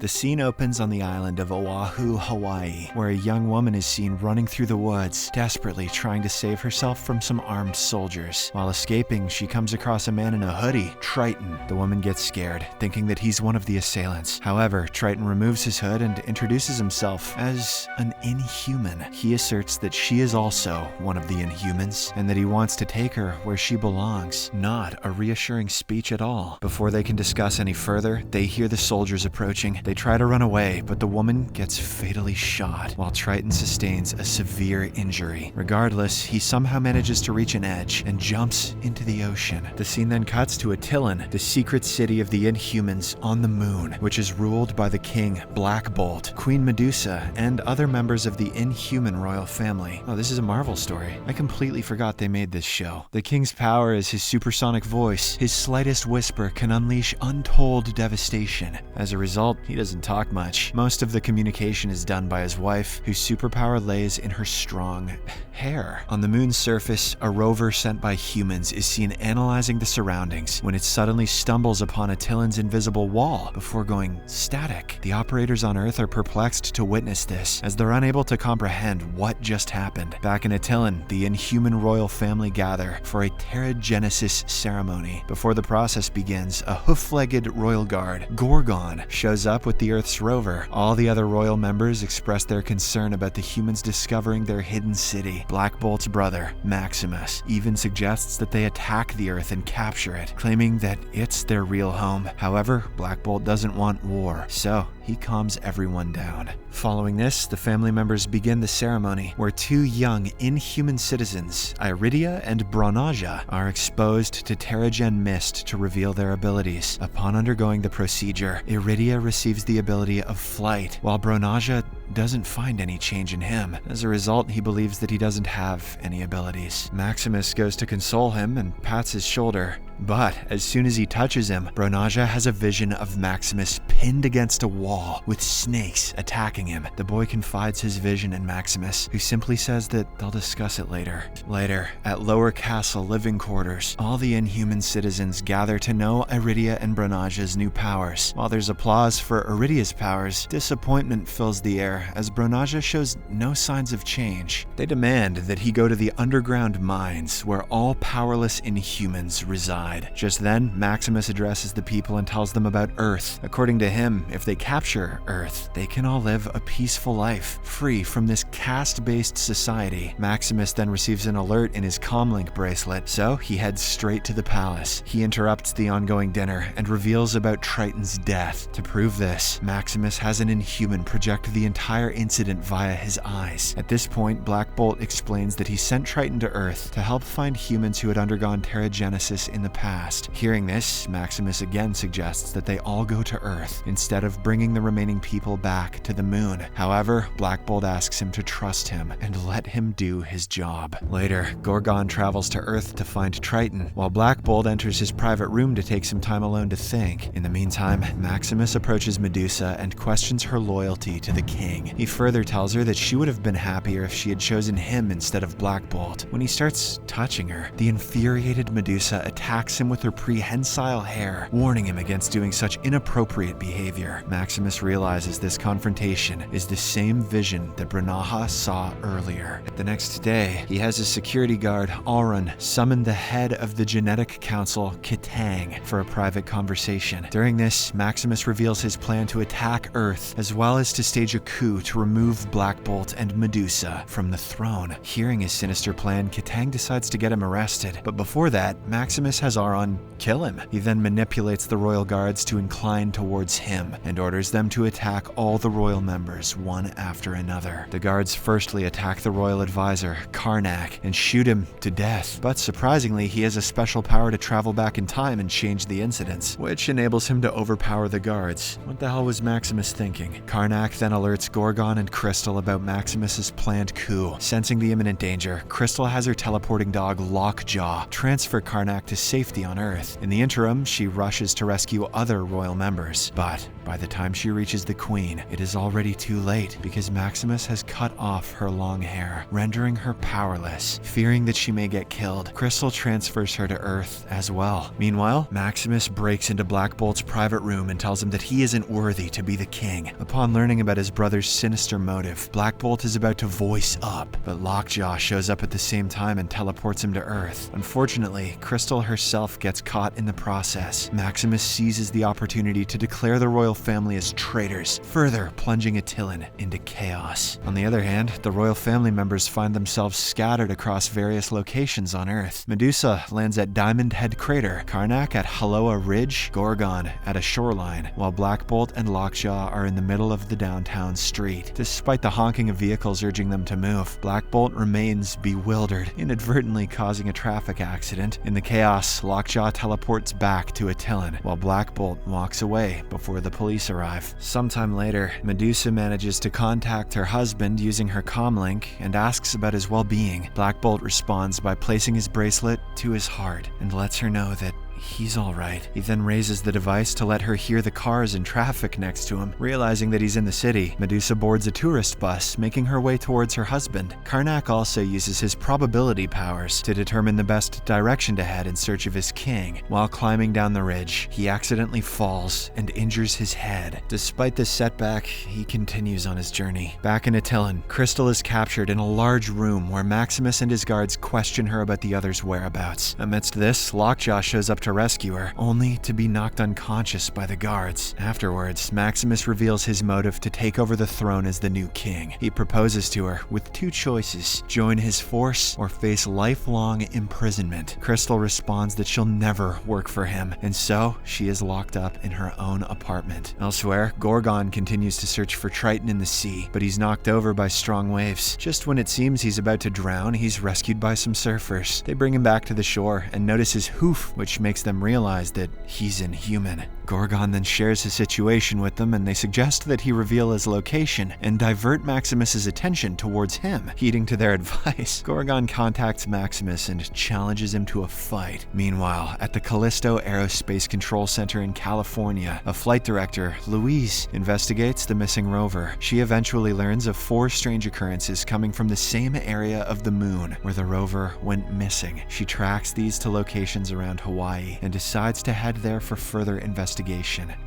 The scene opens on the island of Oahu, Hawaii, where a young woman is seen running through the woods, desperately trying to save herself from some armed soldiers. While escaping, she comes across a man in a hoodie, Triton. The woman gets scared, thinking that he's one of the assailants. However, Triton removes his hood and introduces himself as an inhuman. He asserts that she is also one of the Inhumans, and that he wants to take her where she belongs. Not a reassuring speech at all. Before they can discuss any further, they hear the soldiers approaching. They try to run away, but the woman gets fatally shot, while Triton sustains a severe injury. Regardless, he somehow manages to reach an edge and jumps into the ocean. The scene then cuts to Attilan, the secret city of the Inhumans on the moon, which is ruled by the king Black Bolt, Queen Medusa, and other members of the Inhuman royal family. Oh, this is a Marvel story. I completely forgot they made this show. The king's power is his supersonic voice. His slightest whisper can unleash untold devastation. As a result, he doesn't talk much. Most of the communication is done by his wife, whose superpower lays in her strong hair. On the moon's surface, a rover sent by humans is seen analyzing the surroundings when it suddenly stumbles upon Attilan's invisible wall before going static. The operators on Earth are perplexed to witness this, as they're unable to comprehend what just happened. Back in Attilan, the Inhuman royal family gather for a Terragenesis ceremony. Before the process begins, a hoof-legged royal guard, Gorgon, shows up with the Earth's rover. All the other royal members express their concern about the humans discovering their hidden city. Black Bolt's brother, Maximus, even suggests that they attack the Earth and capture it, claiming that it's their real home. However, Black Bolt doesn't want war, so he calms everyone down. Following this, the family members begin the ceremony, where two young Inhuman citizens, Iridia and Bronaja, are exposed to Terragen mist to reveal their abilities. Upon undergoing the procedure, Iridia receives the ability of flight, while Bronaja doesn't find any change in him. As a result, he believes that he doesn't have any abilities. Maximus goes to console him and pats his shoulder. But as soon as he touches him, Bronaja has a vision of Maximus pinned against a wall with snakes attacking him. The boy confides his vision in Maximus, who simply says that they'll discuss it later. Later, at Lower Castle living quarters, all the Inhuman citizens gather to know Iridia and Bronaja's new powers. While there's applause for Iridia's powers, disappointment fills the air as Bronaja shows no signs of change. They demand that he go to the underground mines where all powerless Inhumans reside. Just then, Maximus addresses the people and tells them about Earth. According to him, if they capture Earth, they can all live a peaceful life, free from this caste-based society. Maximus then receives an alert in his comlink bracelet, so he heads straight to the palace. He interrupts the ongoing dinner and reveals about Triton's death. To prove this, Maximus has an Inhuman project the entire incident via his eyes. At this point, Black Bolt explains that he sent Triton to Earth to help find humans who had undergone Terragenesis in the past. Hearing this, Maximus again suggests that they all go to Earth, instead of bringing the remaining people back to the moon. However, Black Bolt asks him to trust him and let him do his job. Later, Gorgon travels to Earth to find Triton, while Black Bolt enters his private room to take some time alone to think. In the meantime, Maximus approaches Medusa and questions her loyalty to the king. He further tells her that she would have been happier if she had chosen him instead of Black Bolt. When he starts touching her, the infuriated Medusa attacks him with her prehensile hair, warning him against doing such inappropriate behavior. Maximus realizes this confrontation is the same vision that Bronaja saw earlier. The next day, he has his security guard, Auran, summon the head of the Genetic Council, Kitang, for a private conversation. During this, Maximus reveals his plan to attack Earth, as well as to stage a coup to remove Black Bolt and Medusa from the throne. Hearing his sinister plan, Kitang decides to get him arrested, but before that, Maximus has Auran kill him. He then manipulates the royal guards to incline towards him and orders them to attack all the royal members one after another. The guards firstly attack the royal advisor, Carnak, and shoot him to death. But surprisingly, he has a special power to travel back in time and change the incidents, which enables him to overpower the guards. What the hell was Maximus thinking? Carnak then alerts Gorgon and Crystal about Maximus's planned coup. Sensing the imminent danger, Crystal has her teleporting dog Lockjaw transfer Carnak to safety on Earth. In the interim, she rushes to rescue other royal members, but By the time she reaches the queen, it is already too late because Maximus has cut off her long hair, rendering her powerless. Fearing that she may get killed, Crystal transfers her to Earth as well. Meanwhile, Maximus breaks into Black Bolt's private room and tells him that he isn't worthy to be the king. Upon learning about his brother's sinister motive, Black Bolt is about to voice up, but Lockjaw shows up at the same time and teleports him to Earth. Unfortunately, Crystal herself gets caught in the process. Maximus seizes the opportunity to declare the royal family as traitors, further plunging Attilan into chaos. On the other hand, the royal family members find themselves scattered across various locations on Earth. Medusa lands at Diamond Head Crater, Carnak at Haloa Ridge, Gorgon at a shoreline, while Black Bolt and Lockjaw are in the middle of the downtown street. Despite the honking of vehicles urging them to move, Black Bolt remains bewildered, inadvertently causing a traffic accident. In the chaos, Lockjaw teleports back to Attilan, while Black Bolt walks away before the police arrive. Sometime later, Medusa manages to contact her husband using her comlink and asks about his well-being. Black Bolt responds by placing his bracelet to his heart and lets her know that he's alright. He then raises the device to let her hear the cars and traffic next to him. Realizing that he's in the city, Medusa boards a tourist bus, making her way towards her husband. Carnak also uses his probability powers to determine the best direction to head in search of his king. While climbing down the ridge, he accidentally falls and injures his head. Despite this setback, he continues on his journey. Back in Attilan, Crystal is captured in a large room where Maximus and his guards question her about the others' whereabouts. Amidst this, Lockjaw shows up to rescue her, only to be knocked unconscious by the guards. Afterwards, Maximus reveals his motive to take over the throne as the new king. He proposes to her with two choices: join his force or face lifelong imprisonment. Crystal responds that she'll never work for him, and so she is locked up in her own apartment. Elsewhere, Gorgon continues to search for Triton in the sea, but he's knocked over by strong waves. Just when it seems he's about to drown, he's rescued by some surfers. They bring him back to the shore and notice his hoof, which makes them realize that he's inhuman. Gorgon then shares his situation with them, and they suggest that he reveal his location and divert Maximus's attention towards him. Heeding to their advice, Gorgon contacts Maximus and challenges him to a fight. Meanwhile, at the Callisto Aerospace Control Center in California, a flight director, Louise, investigates the missing rover. She eventually learns of 4 strange occurrences coming from the same area of the moon where the rover went missing. She tracks these to locations around Hawaii and decides to head there for further investigation.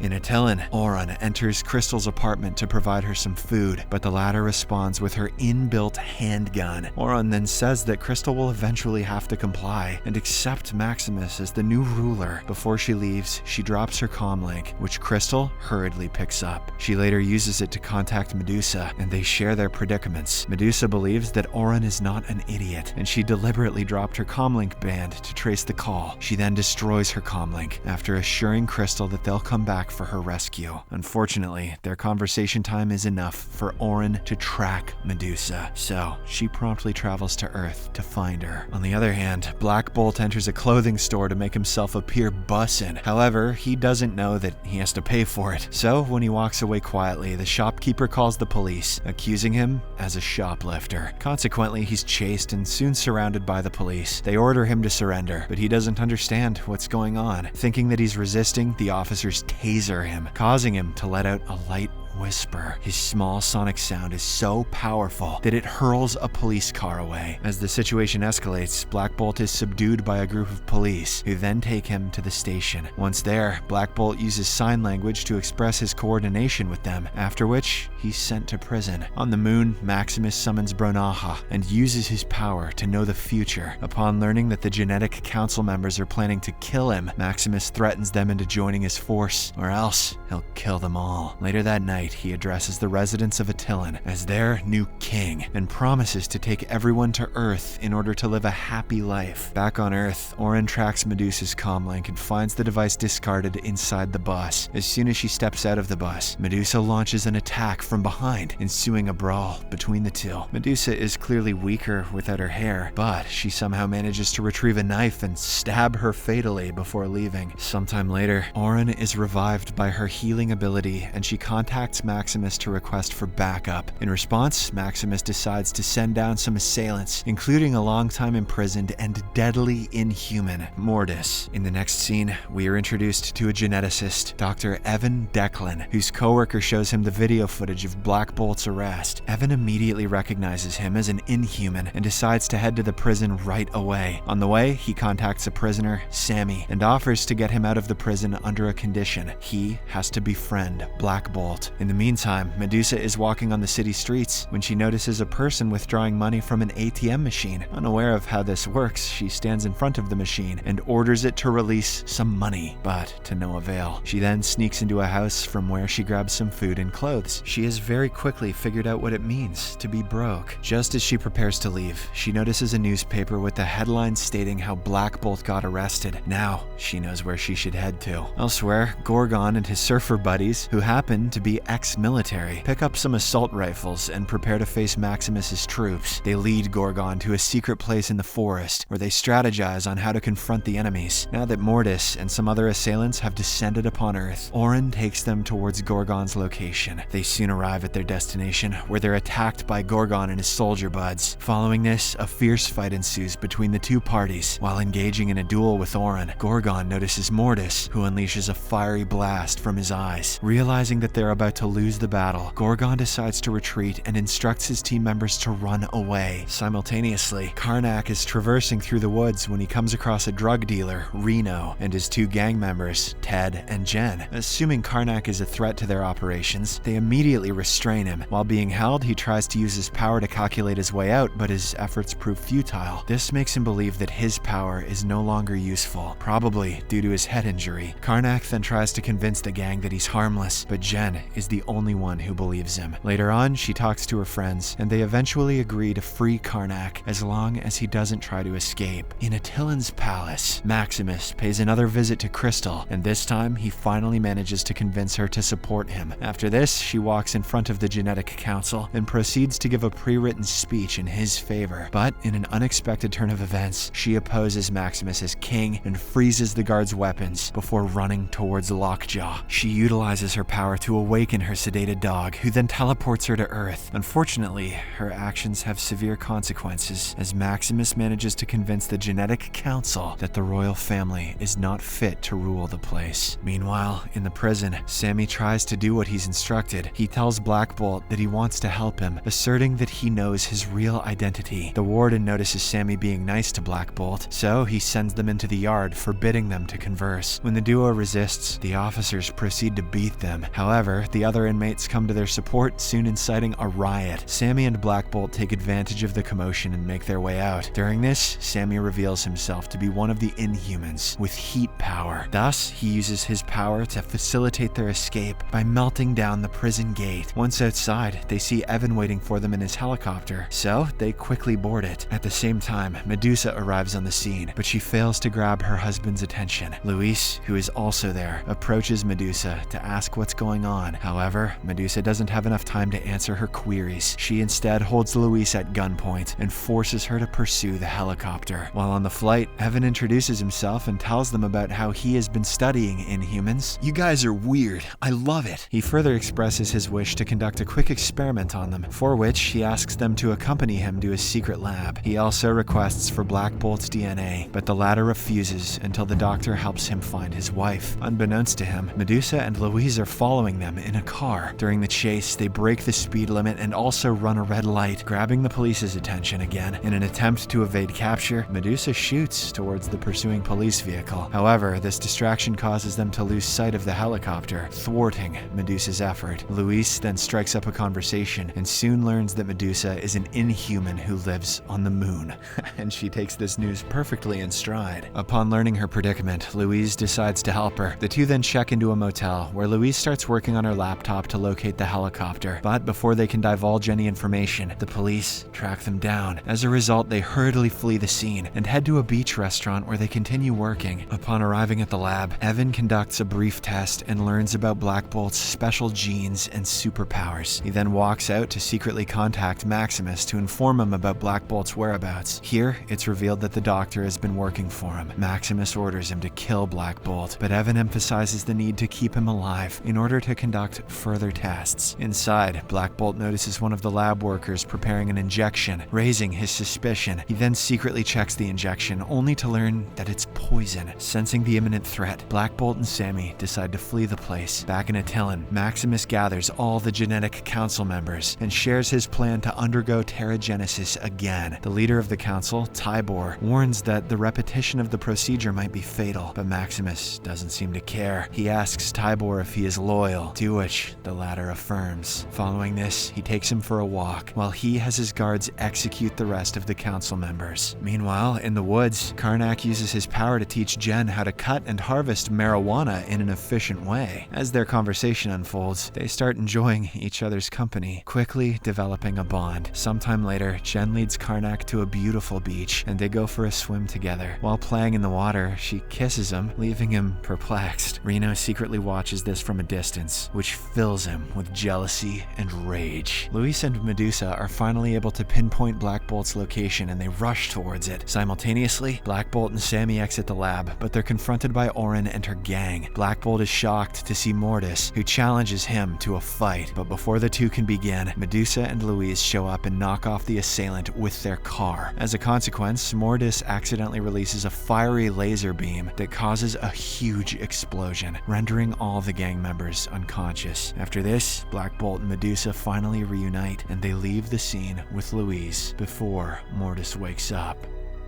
In Attilan, Auran enters Crystal's apartment to provide her some food, but the latter responds with her inbuilt handgun. Auran then says that Crystal will eventually have to comply and accept Maximus as the new ruler. Before she leaves, she drops her comlink, which Crystal hurriedly picks up. She later uses it to contact Medusa, and they share their predicaments. Medusa believes that Auran is not an idiot, and she deliberately dropped her comlink band to trace the call. She then destroys her comlink after assuring Crystal that they'll come back for her rescue. Unfortunately, their conversation time is enough for Auran to track Medusa, so she promptly travels to Earth to find her. On the other hand, Black Bolt enters a clothing store to make himself appear bussin'. However, he doesn't know that he has to pay for it. So when he walks away quietly, the shopkeeper calls the police, accusing him as a shoplifter. Consequently, he's chased and soon surrounded by the police. They order him to surrender, but he doesn't understand what's going on. Thinking that he's resisting, the officers taser him, causing him to let out a light whisper. His small sonic sound is so powerful that it hurls a police car away. As the situation escalates, Black Bolt is subdued by a group of police, who then take him to the station. Once there, Black Bolt uses sign language to express his coordination with them, after which he's sent to prison. On the moon, Maximus summons Bronaha and uses his power to know the future. Upon learning that the genetic council members are planning to kill him, Maximus threatens them into joining his force, or else he'll kill them all. Later that night, he addresses the residents of Attilan as their new king and promises to take everyone to Earth in order to live a happy life. Back on Earth, Auran tracks Medusa's comlink and finds the device discarded inside the bus. As soon as she steps out of the bus, Medusa launches an attack from behind, ensuing a brawl between the two. Medusa is clearly weaker without her hair, but she somehow manages to retrieve a knife and stab her fatally before leaving. Sometime later, Auran is revived by her healing ability, and she contacts contacts Maximus to request for backup. In response, Maximus decides to send down some assailants, including a long-time imprisoned and deadly inhuman, Mortis. In the next scene, we are introduced to a geneticist, Dr. Evan Declan, whose coworker shows him the video footage of Black Bolt's arrest. Evan immediately recognizes him as an inhuman and decides to head to the prison right away. On the way, he contacts a prisoner, Sammy, and offers to get him out of the prison under a condition. He has to befriend Black Bolt. In the meantime, Medusa is walking on the city streets when she notices a person withdrawing money from an ATM machine. Unaware of how this works, she stands in front of the machine and orders it to release some money, but to no avail. She then sneaks into a house from where she grabs some food and clothes. She has very quickly figured out what it means to be broke. Just as she prepares to leave, she notices a newspaper with the headline stating how Black Bolt got arrested. Now, she knows where she should head to. Elsewhere, Gorgon and his surfer buddies, who happen to be ex-military, pick up some assault rifles and prepare to face Maximus's troops. They lead Gorgon to a secret place in the forest, where they strategize on how to confront the enemies. Now that Mortis and some other assailants have descended upon Earth, Auran takes them towards Gorgon's location. They soon arrive at their destination, where they're attacked by Gorgon and his soldier buds. Following this, a fierce fight ensues between the two parties. While engaging in a duel with Auran, Gorgon notices Mortis, who unleashes a fiery blast from his eyes. Realizing that they're about to lose the battle, Gorgon decides to retreat and instructs his team members to run away. Simultaneously, Carnak is traversing through the woods when he comes across a drug dealer, Reno, and his two gang members, Ted and Jen. Assuming Carnak is a threat to their operations, they immediately restrain him. While being held, he tries to use his power to calculate his way out, but his efforts prove futile. This makes him believe that his power is no longer useful, probably due to his head injury. Carnak then tries to convince the gang that he's harmless, but Jen is the only one who believes him. Later on, she talks to her friends, and they eventually agree to free Carnak as long as he doesn't try to escape. In Attilan's palace, Maximus pays another visit to Crystal, and this time he finally manages to convince her to support him. After this, she walks in front of the Genetic Council and proceeds to give a pre-written speech in his favor. But in an unexpected turn of events, she opposes Maximus as king and freezes the guards' weapons before running towards Lockjaw. She utilizes her power to awaken her sedated dog, who then teleports her to Earth. Unfortunately, her actions have severe consequences, as Maximus manages to convince the Genetic Council that the royal family is not fit to rule the place. Meanwhile, in the prison, Sammy tries to do what he's instructed. He tells Black Bolt that he wants to help him, asserting that he knows his real identity. The warden notices Sammy being nice to Black Bolt, so he sends them into the yard, forbidding them to converse. When the duo resists, the officers proceed to beat them. However, the other inmates come to their support, soon inciting a riot. Sammy and Black Bolt take advantage of the commotion and make their way out. During this, Sammy reveals himself to be one of the Inhumans, with heat power. Thus, he uses his power to facilitate their escape by melting down the prison gate. Once outside, they see Evan waiting for them in his helicopter, so they quickly board it. At the same time, Medusa arrives on the scene, but she fails to grab her husband's attention. Luis, who is also there, approaches Medusa to ask what's going on. However, Medusa doesn't have enough time to answer her queries. She instead holds Luis at gunpoint and forces her to pursue the helicopter. While on the flight, Evan introduces himself and tells them about how he has been studying Inhumans. "You guys are weird. I love it." He further expresses his wish to conduct a quick experiment on them, for which he asks them to accompany him to his secret lab. He also requests for Black Bolt's DNA, but the latter refuses until the doctor helps him find his wife. Unbeknownst to him, Medusa and Louise are following them in a car. During the chase, they break the speed limit and also run a red light, grabbing the police's attention again. In an attempt to evade capture, Medusa shoots towards the pursuing police vehicle. However, this distraction causes them to lose sight of the helicopter, thwarting Medusa's effort. Luis then strikes up a conversation and soon learns that Medusa is an Inhuman who lives on the moon. And she takes this news perfectly in stride. Upon learning her predicament, Louise decides to help her. The two then check into a motel, where Louise starts working on her laptop to locate the helicopter. But before they can divulge any information, the police track them down. As a result, they hurriedly flee the scene and head to a beach restaurant where they continue working. Upon arriving at the lab, Evan conducts a brief test and learns about Black Bolt's special genes and superpowers. He then walks out to secretly contact Maximus to inform him about Black Bolt's whereabouts. Here, it's revealed that the doctor has been working for him. Maximus orders him to kill Black Bolt, but Evan emphasizes the need to keep him alive in order to conduct further tests. Inside, Black Bolt notices one of the lab workers preparing an injection, raising his suspicion. He then secretly checks the injection, only to learn that it's poison. Sensing the imminent threat, Black Bolt and Sammy decide to flee the place. Back in Attilan, Maximus gathers all the genetic council members and shares his plan to undergo Terragenesis again. The leader of the council, Tybor, warns that the repetition of the procedure might be fatal, but Maximus doesn't seem to care. He asks Tybor if he is loyal, to which the latter affirms. Following this, he takes him for a walk, while he has his guards execute the rest of the council members. Meanwhile, in the woods, Carnak uses his power to teach Jen how to cut and harvest marijuana in an efficient way. As their conversation unfolds, they start enjoying each other's company, quickly developing a bond. Sometime later, Jen leads Carnak to a beautiful beach, and they go for a swim together. While playing in the water, she kisses him, leaving him perplexed. Reno secretly watches this from a distance, which fills him with jealousy and rage. Luis and Medusa are finally able to pinpoint Black Bolt's location, and they rush towards it. Simultaneously, Black Bolt and Sammy exit the lab, but they're confronted by Auran and her gang. Black Bolt is shocked to see Mortis, who challenges him to a fight, but before the two can begin, Medusa and Luis show up and knock off the assailant with their car. As a consequence, Mortis accidentally releases a fiery laser beam that causes a huge explosion, rendering all the gang members unconscious. After this, Black Bolt and Medusa finally reunite, and they leave the scene with Luis before Mortis wakes up.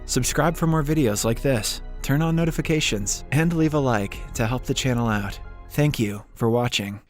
Subscribe for more videos like this, turn on notifications, and leave a like to help the channel out. Thank you for watching.